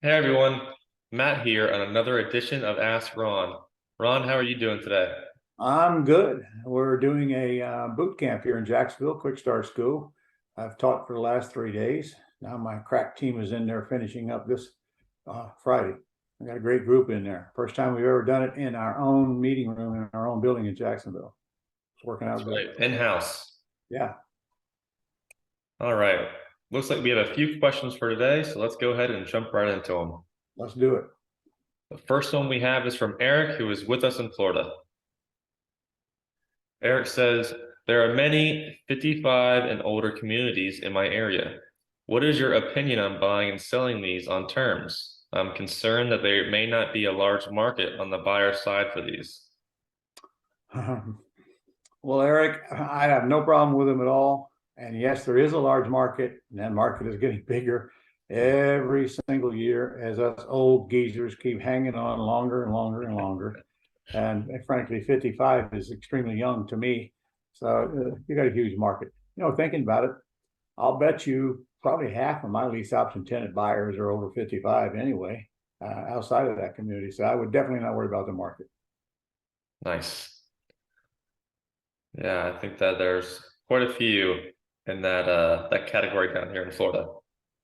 Hey everyone, Matt here on another edition of Ask Ron. Ron, how are you doing today? I'm good. We're doing a boot camp here in Jacksonville, Quick Start School. I've taught for the last 3 days. Now my crack team is in there finishing up this Friday. I got a great group in there. First time we've ever done it in our own meeting room in our own building in Jacksonville. It's working That's out good. right, in-house. Yeah, All right, looks like we have a few questions for today, so let's go ahead and jump right into them. let's do it. The first one we have is from Eric, who is with us in Florida. Eric says, there are many 55 and older communities in my area. What is your opinion on buying and selling these on terms? I'm concerned that there may not be a large market on the buyer side for these. Well, Eric, I have no problem with them at all. And yes, there is a large market, and that market is getting bigger every single year as us old geezers keep hanging on longer and longer and longer. And frankly, 55 is extremely young to me. So you got a huge market. Thinking about it, I'll bet you probably half of my lease option tenant buyers are over 55 anyway, outside of that community. So I would definitely not worry about the market. Nice. Yeah, I think that there's quite a few in that category down here in Florida.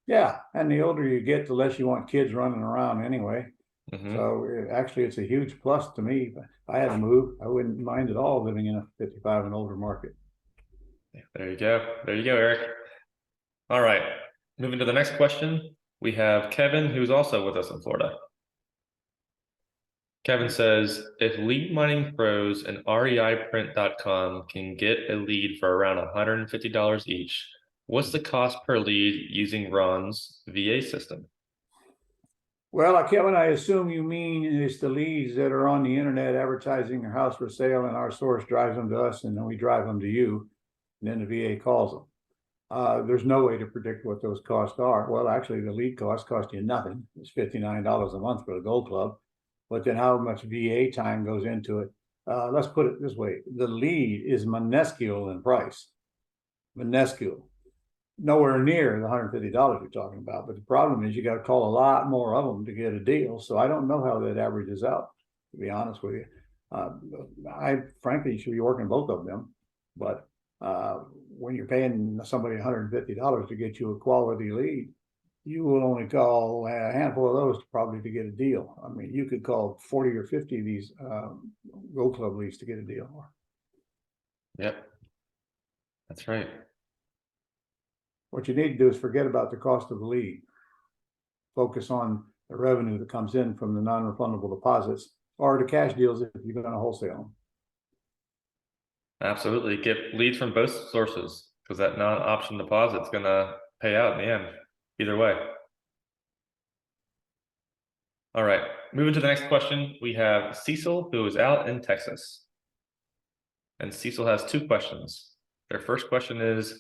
Yeah, and the older you get, the less you want kids running around anyway. Hmm. So actually, it's a huge plus to me. If I had to move, I wouldn't mind at all living in a 55 and older market. There you go. There you go, Eric. All right. Moving to the next question, we have Kevin, who's also with us in Florida. Kevin says, if lead mining pros and reiprint.com can get a lead for around $150 each, what's the cost per lead using Ron's VA system? Well, Kevin, I assume you mean it's the leads that are on the internet advertising their house for sale, and our source drives them to us, and then we drive them to you, and then the VA calls them. There's no way to predict what those costs are. Well, actually, the lead cost you nothing. It's $59 a month for the Gold Club, but then how much VA time goes into it? Let's put it this way: the lead is minuscule in price, minuscule, nowhere near the $150 you're talking about. But the problem is you got to call a lot more of them to get a deal. So I don't know how that averages out, to be honest with you. Uh, I frankly should be working both of them, but when you're paying somebody $150 to get you a quality lead, you will only call a handful of those probably to get a deal. I mean, you could call 40 or 50 of these Gold Club leads to get a deal. Yep, that's right. What you need to do is forget about the cost of the lead. Focus on the revenue that comes in from the non-refundable deposits or the cash deals if you're going to wholesale them. Absolutely. Get leads from both sources because that non-option deposit is going to pay out in the end, either way. All right, moving to the next question, we have Cecil, who is out in Texas. And Cecil has two questions. Their first question is,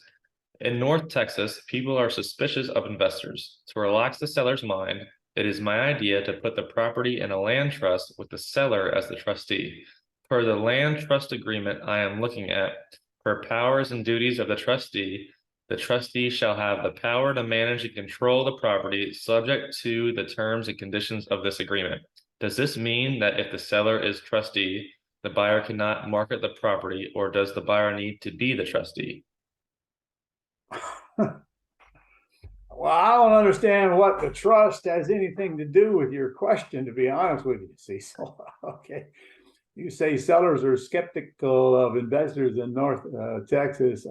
in North Texas, people are suspicious of investors. To relax the seller's mind, it is my idea to put the property in a land trust with the seller as the trustee. Per the land trust agreement I am looking at, per powers and duties of the trustee shall have the power to manage and control the property subject to the terms and conditions of this agreement. Does this mean that if the seller is trustee, the buyer cannot market the property, or does the buyer need to be the trustee? Well, I don't understand what the trust has anything to do with your question, to be honest with you, Cecil. Okay. You say sellers are skeptical of investors in North Texas.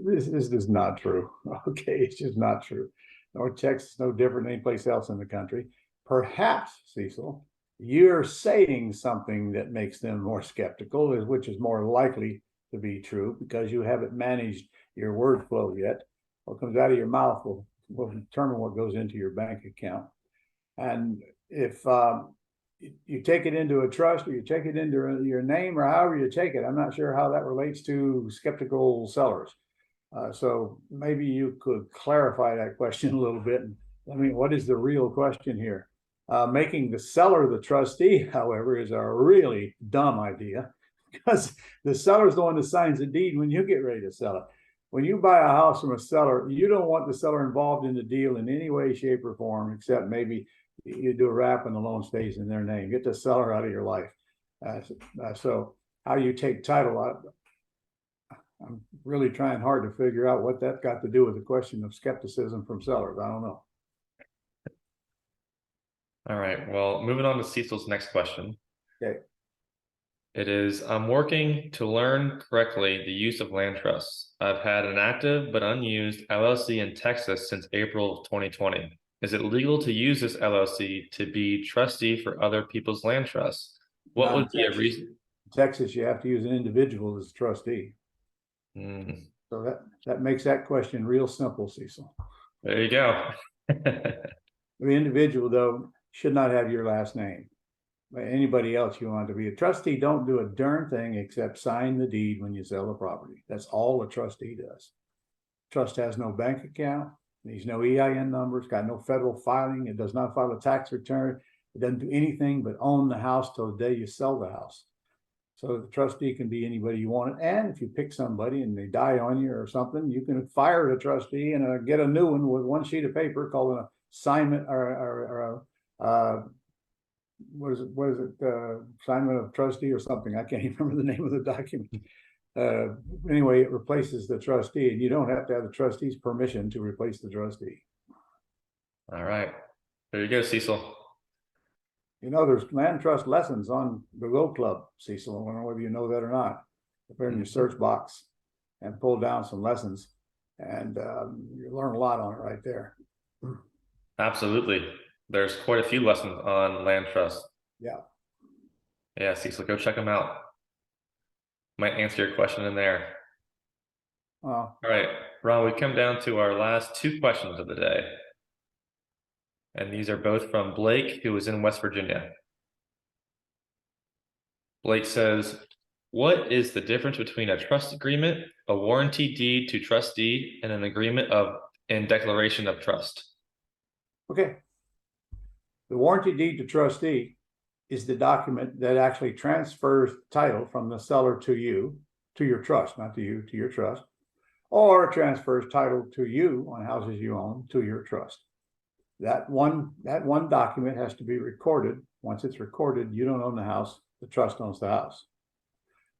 This is not true. Okay, it's just not true. North Texas is no different than any place else in the country. Perhaps, Cecil, you're saying something that makes them more skeptical, which is more likely to be true because you haven't managed your word flow yet. What comes out of your mouth will determine what goes into your bank account. And if you take it into a trust or you take it into your name or however you take it, I'm not sure how that relates to skeptical sellers. So maybe you could clarify that question a little bit. I mean, what is the real question here? Making the seller the trustee, however, is a really dumb idea because the seller is the one that signs the deed when you get ready to sell it. when you buy a house from a seller, you don't want the seller involved in the deal in any way, shape, or form, except maybe you do a wrap and the loan stays in their name. Get the seller out of your life. So how you take title, I'm really trying hard to figure out what that got to do with the question of skepticism from sellers. I don't know. All right, well, moving on to Cecil's next question. Okay. It is, I'm working to learn correctly the use of land trusts. I've had an active but unused LLC in Texas since April of 2020. Is it legal to use this LLC to be trustee for other people's land trusts? What would be a reason? In Texas, you have to use an individual as trustee. So that makes that question real simple, Cecil. There you go. The individual, though, should not have your last name. Anybody else you want to be a trustee, don't do a darn thing except sign the deed when you sell the property. That's all a trustee does. Trust has no bank account, needs no EIN number, it's got no federal filing, it does not file a tax return, it doesn't do anything but own the house till the day you sell the house. So the trustee can be anybody you want it. And if you pick somebody and they die on you or something, you can fire the trustee and get a new one with one sheet of paper called an assignment or what is it? Assignment of trustee or something. I can't even remember the name of the document. Anyway, it replaces the trustee, and you don't have to have the trustee's permission to replace the trustee. All right, there you go, Cecil. You know, there's land trust lessons on the Go Club, Cecil. I don't know whether you know that or not. Put in your search box and pull down some lessons, and you learn a lot on it right there. Absolutely. There's quite a few lessons on land trust. Yeah. Yeah, Cecil, go check them out. Might answer your question in there. All right, Ron, we come down to our last two questions of the day. And these are both from Blake, who is in West Virginia. Blake says, what is the difference between a trust agreement, a warranty deed to trustee, and an agreement and declaration of trust? Okay. The warranty deed to trustee is the document that actually transfers title from the seller to you, to your trust, not to you, to your trust, or transfers title to you on houses you own to your trust. That one document has to be recorded. Once it's recorded, you don't own the house, the trust owns the house.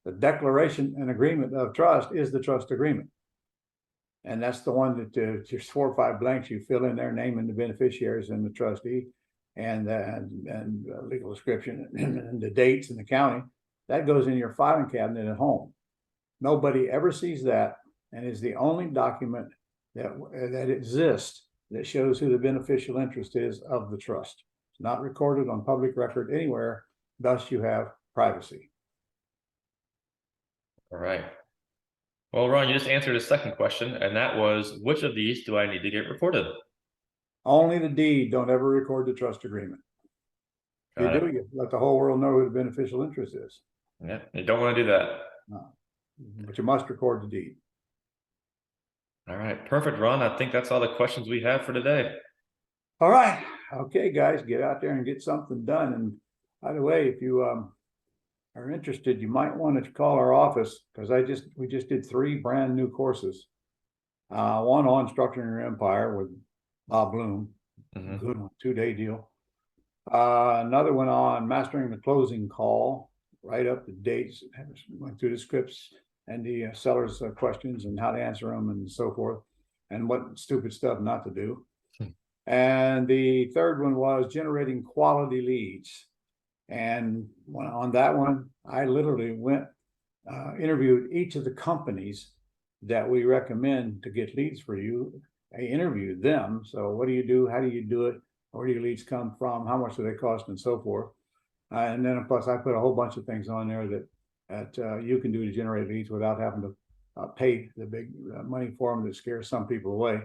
The declaration and agreement of trust is the trust agreement. And that's the one that there's 4 or 5 blanks you fill in there, naming the beneficiaries and the trustee and legal description and the dates and the county. That goes in your filing cabinet at home. Nobody ever sees that, and is the only document that exists that shows who the beneficial interest is of the trust. It's not recorded on public record anywhere, thus you have privacy. All right. Well, Ron, you just answered a second question, and that was, which of these do I need to get recorded? Only the deed. Don't ever record the trust agreement. If you do, you let the whole world know who the beneficial interest is. Yeah, you don't want to do that. No. But you must record the deed. All right, perfect, Ron. I think that's all the questions we have for today. All right. Okay, guys, get out there and get something done. And by the way, if you are interested, you might want to call our office, because we just did 3 brand new courses. One on Structuring Your Empire with Bob Bloom, good one, 2-day deal. Another one on Mastering the Closing Call, right up to dates, went through the scripts and the seller's questions and how to answer them and so forth, and what stupid stuff not to do. And the third one was generating quality leads. And on that one, I literally went, interviewed each of the companies that we recommend to get leads for you. I interviewed them. So what do you do? How do you do it? Where do your leads come from? How much do they cost and so forth? And then plus I put a whole bunch of things on there that you can do to generate leads without having to pay the big money for them that scares some people away.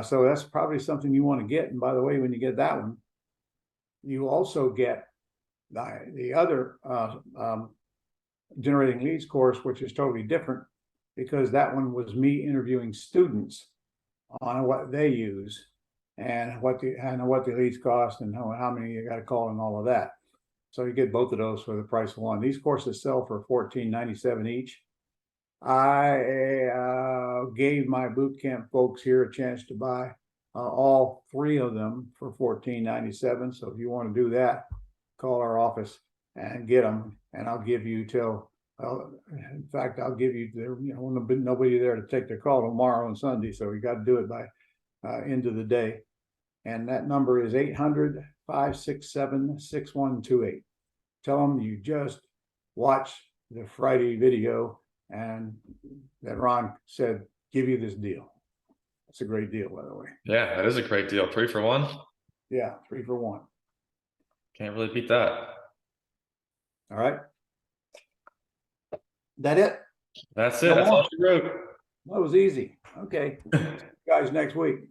So that's probably something you want to get. And by the way, when you get that one, you also get the other generating leads course, which is totally different, because that one was me interviewing students on what they use and what the leads cost and how many you got to call and all of that. So you get both of those for the price of one. These courses sell for $14.97 each. I gave my boot camp folks here a chance to buy all 3 of them for $14.97. So if you want to do that, call our office and get them, and I'll give you till. In fact, I'll give you there. Nobody there to take their call tomorrow and Sunday, so you got to do it by end of the day. And that number is 800-567-6128. Tell them you just watch the Friday video and that Ron said, give you this deal. It's a great deal, by the way. Yeah, that is a great deal. 3 for 1. Yeah, 3 for 1. Can't really beat that. All right. That it? That's it. No That's more? all she wrote. That was easy. Okay. See you guys next week.